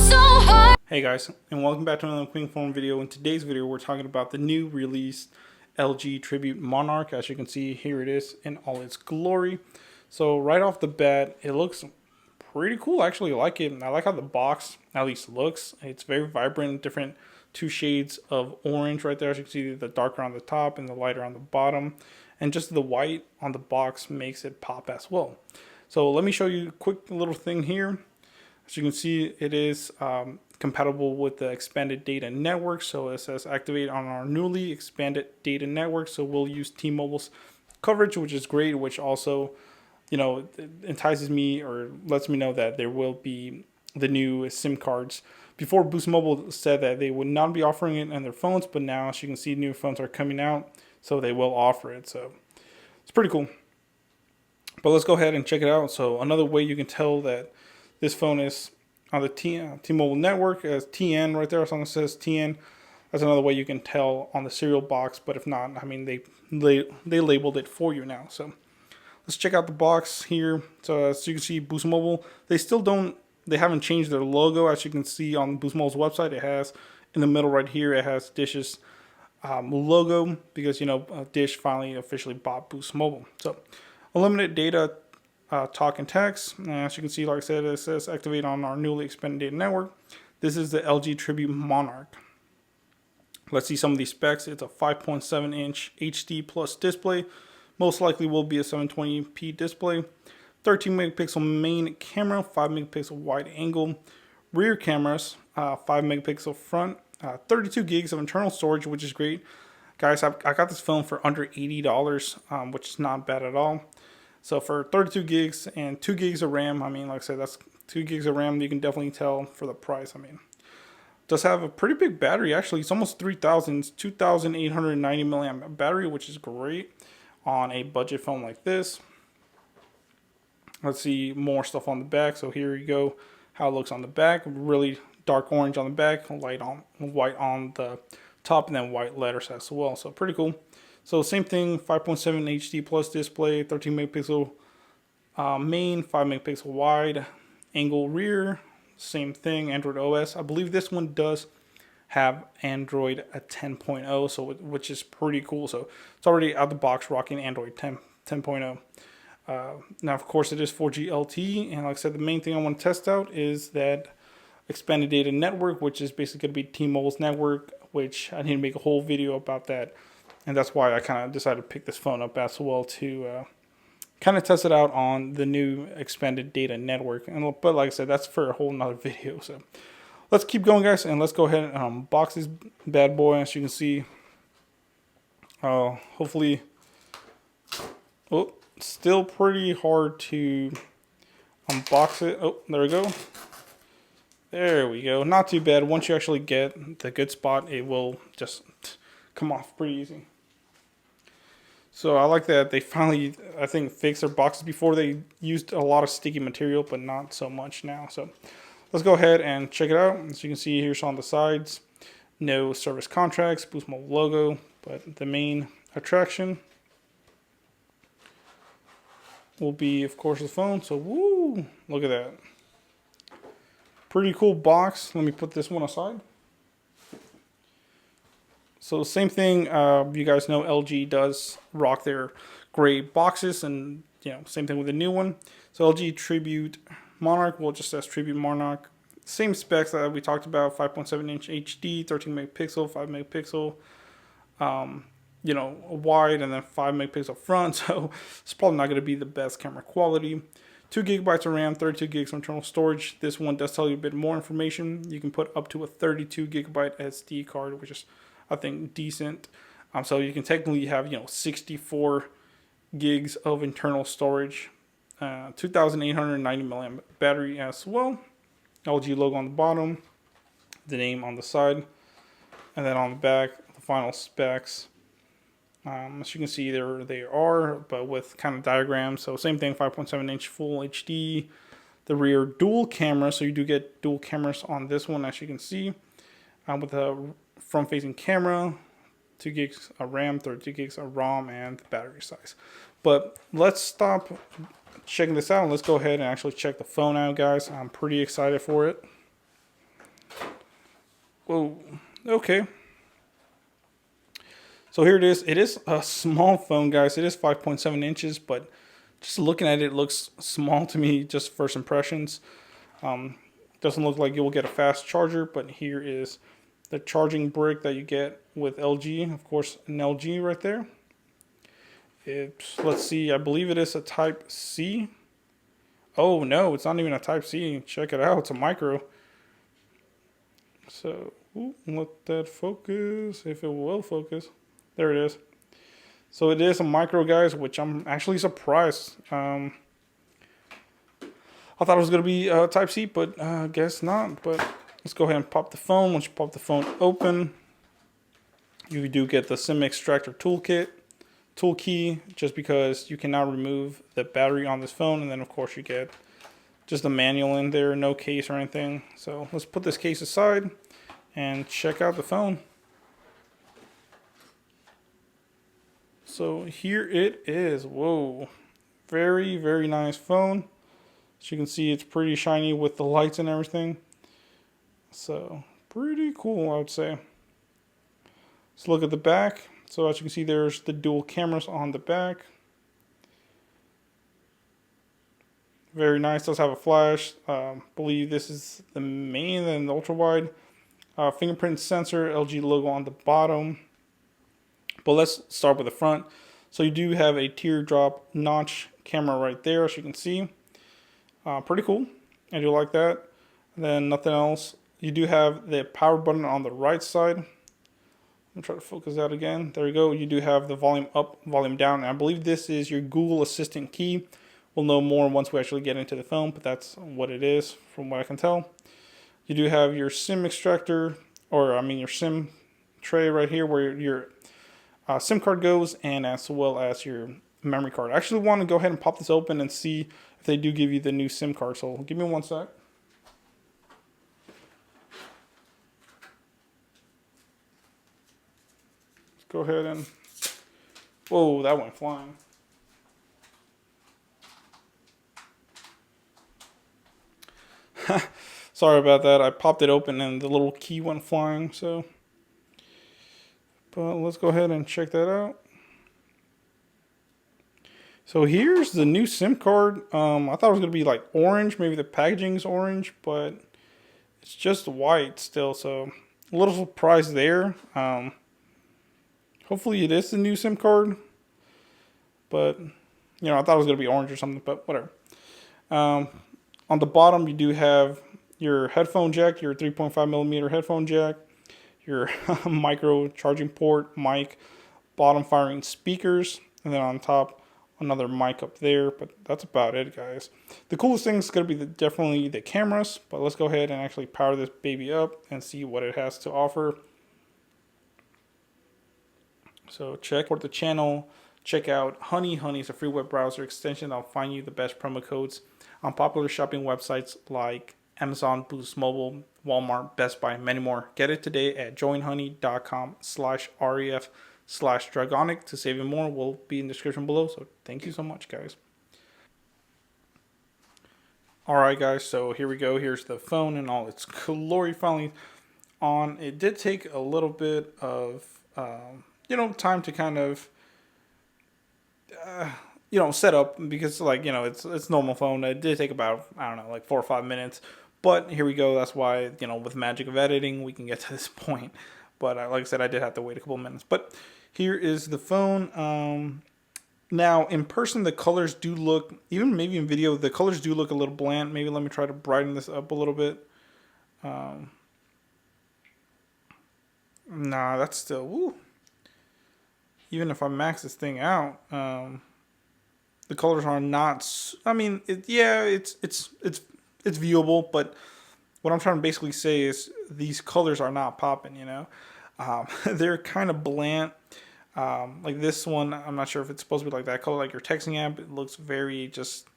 so hard. Hey guys, and welcome back to another Queen Phone video. In today's video, we're talking about the new released LG Tribute Monarch. As you can see, here it is in all its glory. So right off the bat, it looks pretty cool. I actually like it. I like how the box at least looks. It's very vibrant, different two shades of orange right there. As you can see, the darker on the top and the lighter on the bottom. And just the white on the box makes it pop as well. So let me show you a quick little thing here. As you can see, it is compatible with the expanded data network. So it says activate on our newly expanded data network. So we'll use T-Mobile's coverage, which is great, which also, you know, entices me or lets me know that there will be the new SIM cards. Before, Boost Mobile said that they would not be offering it on their phones, but now, as you can see, new phones are coming out, so they will offer it. So it's pretty cool. But let's go ahead and check it out. So another way you can tell that this phone is on the T-Mobile network as TN right there. Someone says TN. That's another way you can tell on the serial box. But if not, I mean, they labeled it for you now. So let's check out the box here. So as you can see, Boost Mobile, they haven't changed their logo. As you can see on Boost Mobile's website, it has in the middle right here, it has Dish's logo because, you know, Dish finally officially bought Boost Mobile. So unlimited data, talk and text. And as you can see, like I said, it says activate on our newly expanded data network. This is the LG Tribute Monarch. Let's see some of these specs. It's a 5.7-inch HD plus display. Most likely will be a 720p display. 13 megapixel main camera, 5 megapixel wide angle. Rear cameras, 5 megapixel front. 32 gigs of internal storage, which is great. Guys, I got this phone for under $80, which is not bad at all. So for 32 gigs and 2 gigs of RAM, I mean, like I said, that's 2 gigs of RAM. You can definitely tell for the price. I mean, it does have a pretty big battery. Actually, it's almost 3,000. It's 2,890 milliamp battery, which is great on a budget phone like this. Let's see more stuff on the back. So here you go, how it looks on the back. Really dark orange on the back, white on the top, and then white letters as well. So pretty cool. So same thing, 5.7 HD plus display, 13 megapixel main, 5 megapixel wide angle rear. Same thing, Android OS. I believe this one does have Android 10.0, so which is pretty cool. So it's already out the box rocking Android 10.0. Now, of course, it is 4G LTE, and like I said, the main thing I want to test out is that expanded data network, which is basically going to be T-Mobile's network, which I need to make a whole video about that. And that's why I kind of decided to pick this phone up as well to kind of test it out on the new expanded data network. But like I said, that's for a whole nother video. So let's keep going, guys, and let's go ahead and unbox this bad boy. As you can see, hopefully, oh, still pretty hard to unbox it. Oh, there we go. There we go. Not too bad. Once you actually get the good spot, it will just come off pretty easy. So I like that they finally, I think, fixed their boxes. Before they used a lot of sticky material, but not so much now. So let's go ahead and check it out. As you can see, here's on the sides, no service contracts, Boost Mobile logo, but the main attraction will be, of course, the phone. So woo, look at that. Pretty cool box. Let me put this one aside. So same thing, you guys know LG does rock their gray boxes, and you know, same thing with the new one. So LG Tribute Monarch, well, it just says Tribute Monarch. Same specs that we talked about, 5.7-inch HD, 13 megapixel, 5 megapixel, you know, wide, and then 5 megapixel front. So it's probably not going to be the best camera quality. 2 gigabytes of RAM, 32 gigs of internal storage. This one does tell you a bit more information. You can put up to a 32 gigabyte SD card, which is, I think, decent. So you can technically have, you know, 64 gigs of internal storage, 2,890 milliamp battery as well. LG logo on the bottom, the name on the side, and then on the back, the final specs. As you can see, there they are, but with kind of diagrams. So same thing, 5.7-inch full HD. The rear dual camera, so you do get dual cameras on this one, as you can see, with a front-facing camera, 2 gigs of RAM, 32 gigs of ROM, and the battery size. But let's stop checking this out and let's go ahead and actually check the phone out, guys. I'm pretty excited for it. Whoa. Okay. So here it is. It is a small phone, guys. It is 5.7 inches, but just looking at it, it looks small to me, just first impressions. Doesn't look like you'll get a fast charger, but here is the charging brick that you get with LG. Of course, an LG right there. Let's see, I believe it is a Type C. Oh no, it's not even a Type C. Check it out, it's a micro. So, let that focus, if it will focus. There it is. So it is a micro, guys, which I'm actually surprised. I thought it was going to be Type C, but I guess not. But let's go ahead and pop the phone. Once you pop the phone open, you do get the SIM extractor tool key, just because you cannot remove the battery on this phone. And then, of course, you get just the manual in there, no case or anything. So let's put this case aside and check out the phone. So here it is. Whoa. Very, very nice phone. As you can see, it's pretty shiny with the lights and everything. So pretty cool, I would say. Let's look at the back. So as you can see, there's the dual cameras on the back. Very nice. Does have a flash. Believe this is the main and the ultra wide. Fingerprint sensor, LG logo on the bottom. But let's start with the front. So you do have a teardrop notch camera right there, as you can see. Pretty cool. I do like that. And then nothing else. You do have the power button on the right side. Let me try to focus that again. There you go. You do have the volume up, volume down. And I believe this is your Google Assistant key. We'll know more once we actually get into the phone, but that's what it is from what I can tell. You do have your SIM extractor, or I mean your SIM tray right here where your SIM card goes, and as well as your memory card. I actually want to go ahead and pop this open and see if they do give you the new SIM card. So give me one sec. Let's go ahead and, whoa, that went flying. Sorry about that. I popped it open and the little key went flying. So, but let's go ahead and check that out. So here's the new SIM card. I thought it was gonna be like orange. Maybe the packaging's orange, but it's just white still. So a little surprise there. Hopefully it is the new SIM card. But I thought it was gonna be orange or something. But whatever. On the bottom, you do have your headphone jack, your 3.5 millimeter headphone jack, your micro charging port, mic, bottom firing speakers, and then on top, another mic up there. But that's about it, guys. The coolest thing is going to be definitely the cameras, but let's go ahead and actually power this baby up and see what it has to offer. So check out the channel. Check out Honey. Honey is a free web browser extension that'll find you the best promo codes on popular shopping websites like Amazon, Boost Mobile, Walmart, Best Buy, and many more. Get it today at joinhoney.com/ref/dragonic to save you more. Will be in the description below. So thank you so much, guys. Alright, guys, so here we go. Here's the phone and all its glory finally on. It did take a little bit of time to kind of set up, because it's normal phone. It did take about, I don't know, like 4 or 5 minutes. But here we go. That's why, with the magic of editing, we can get to this point. But like I said, I did have to wait a couple of minutes. But here is the phone. Now, in person, the colors do look, even maybe in video, the colors do look a little bland. Maybe let me try to brighten this up a little bit. Nah, that's still, woo. Even if I max this thing out, the colors are not, I mean, it's viewable, but what I'm trying to basically say is these colors are not popping, they're kind of bland. Like this one, I'm not sure if it's supposed to be like that color, like your texting app. It looks very just,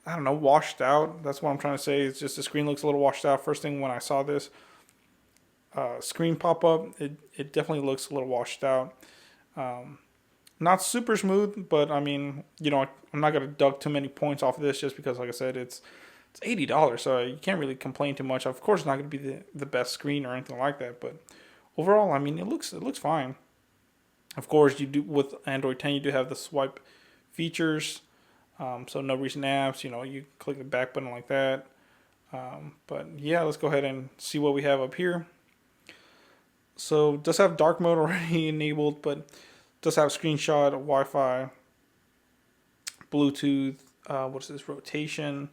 I don't know, washed out. That's what I'm trying to say. It's just the screen looks a little washed out. First thing when I saw this screen pop up, it definitely looks a little washed out. Not super smooth, but I mean, I'm not going to deduct too many points off of this just because, like I said, it's It's $80, so you can't really complain too much. Of course, it's not going to be the best screen or anything like that, but overall, I mean, it looks fine. Of course, you do with Android 10, you do have the swipe features, so no recent apps. You know, you click the back button like that. But yeah, let's go ahead and see what we have up here. So it does have dark mode already enabled, but does have screenshot, Wi-Fi, Bluetooth, what's this, rotation,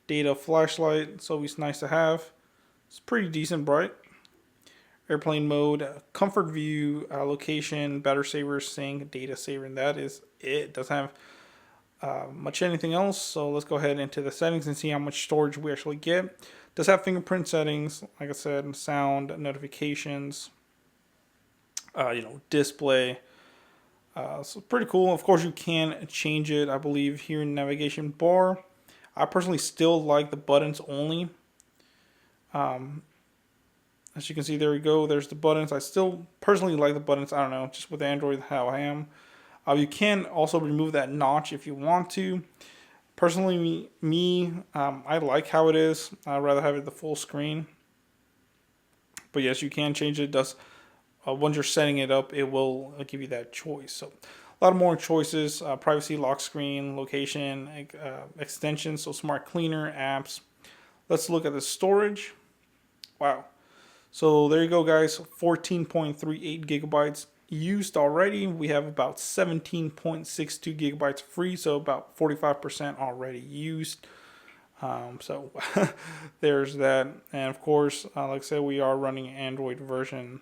data, flashlight. It's always nice to have. It's pretty decent bright. Airplane mode, comfort view, location, battery saver, sync, data saver, and that is it. Doesn't have much anything else. So let's go ahead into the settings and see how much storage we actually get. Does have fingerprint settings, like I said, sound, notifications, display. So pretty cool. Of course, you can change it, I believe, here in navigation bar. I personally still like the buttons only. As you can see, there we go. There's the buttons. I still personally like the buttons. I don't know, just with Android, how I am. You can also remove that notch if you want to. Personally, I like how it is. I'd rather have it the full screen. But yes, you can change it. It does. Once you're setting it up, it will give you that choice. So a lot more choices: privacy, lock screen, location, extensions, so smart cleaner, apps. Let's look at the storage. Wow. So there you go, guys. 14.38 gigabytes used already. We have about 17.62 gigabytes free, so about 45% already used. So there's that. And of course, like I said, we are running Android version,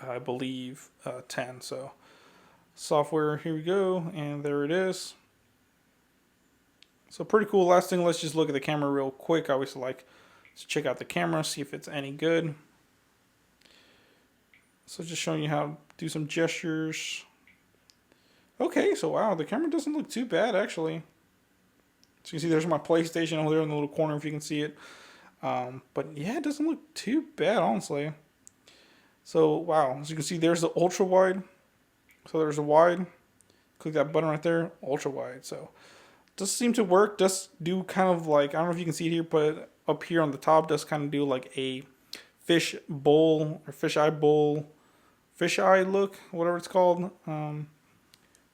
I believe, 10. So software, here we go, and there it is. So pretty cool. Last thing, let's just look at the camera real quick. I always like to check out the camera, see if it's any good. So just showing you how to do some gestures. Okay, so wow, the camera doesn't look too bad actually. So you can see there's my PlayStation over there in the little corner if you can see it. But yeah, it doesn't look too bad honestly. So wow, as you can see, there's the ultra wide. So there's a wide. Click that button right there, ultra wide. So does seem to work. Does do kind of like, I don't know if you can see it here, but up here on the top does kind of do like a fish bowl or fisheye bowl, fisheye look, whatever it's called. So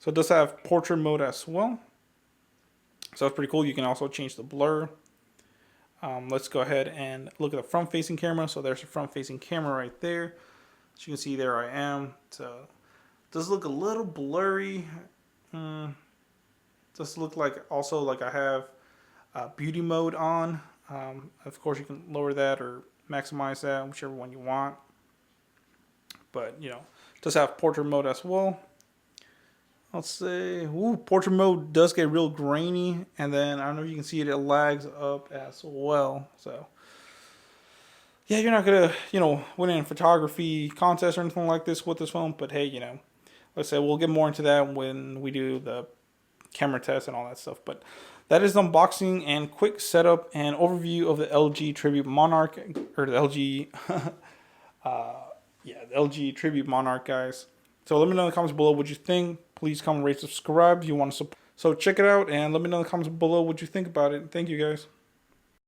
it does have portrait mode as well. So that's pretty cool. You can also change the blur. Let's go ahead and look at the front facing camera. So there's a front facing camera right there. As you can see, there I am. So it does look a little blurry. Does look like also like I have beauty mode on. Of course, you can lower that or maximize that, whichever one you want. But it does have portrait mode as well. Let's say, portrait mode does get real grainy, and then I don't know if you can see it, it lags up as well. So yeah, you're not gonna win in photography contest or anything like this with this phone, but hey, let's say we'll get more into that when we do the camera test and all that stuff. But that is the unboxing and quick setup and overview of the LG Tribute Monarch, or the LG the LG Tribute Monarch, guys. So let me know in the comments below what you think. Please comment, rate, subscribe if you want to support. So check it out and let me know in the comments below what you think about it. Thank you, guys.